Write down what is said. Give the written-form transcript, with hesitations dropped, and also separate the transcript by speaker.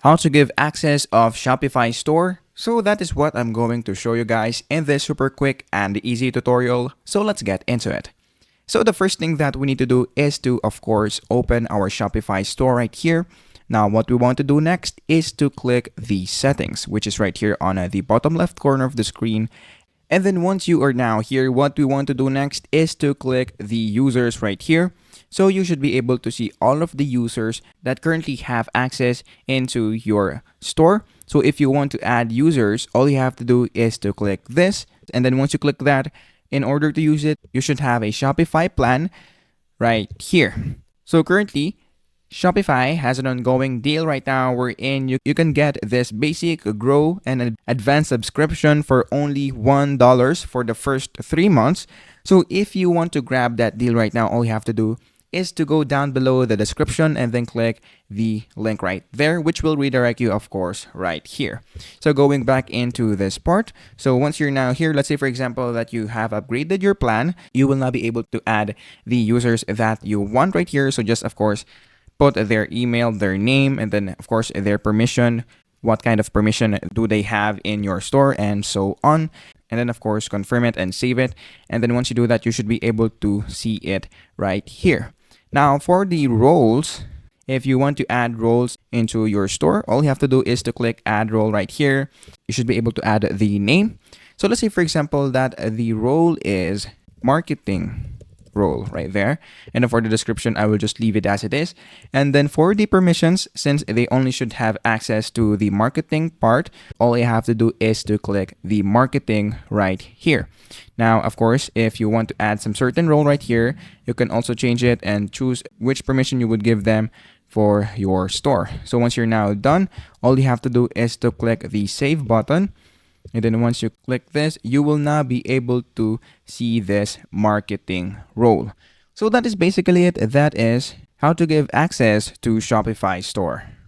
Speaker 1: How to give access of Shopify store. So that is what I'm going to show you guys in this super quick and easy tutorial. So let's get into it. So the first thing that we need to do is to, of course, open our Shopify store right here. Now, what we want to do next is to click the settings, which is right here on the bottom left corner of the screen. And then once you are now here, what we want to do next is to click the users right here. So you should be able to see all of the users that currently have access into your store. So if you want to add users, all you have to do is to click this. And then once you click that, in order to use it, you should have a Shopify plan right here. So currently, Shopify has an ongoing deal right now wherein you can get this basic, grow, and advanced subscription for only $1 for the first 3 months. So if you want to grab that deal right now, all you have to do is to go down below the description and then click the link right there, which will redirect you, of course, right here. So going back into this part, so once you're now here, let's say for example that you have upgraded your plan, you will now be able to add the users that you want right here. So just, of course, put their email, their name, and then of course their permission, what kind of permission do they have in your store, and so on. And then of course confirm it and save it. And then once you do that, you should be able to see it right here. Now for the roles, if you want to add roles into your store, all you have to do is to click add role right here. You should be able to add the name. So let's say for example that the role is marketing role right there. And for the description, I will just leave it as it is. And then for the permissions, since they only should have access to the marketing part, all you have to do is to click the marketing right here. Now, of course, if you want to add some certain role right here, you can also change it and choose which permission you would give them for your store. So once you're now done, all you have to do is to click the save button. And then once you click this, you will now be able to see this marketing role. So that is basically it. That is how to give access to Shopify store.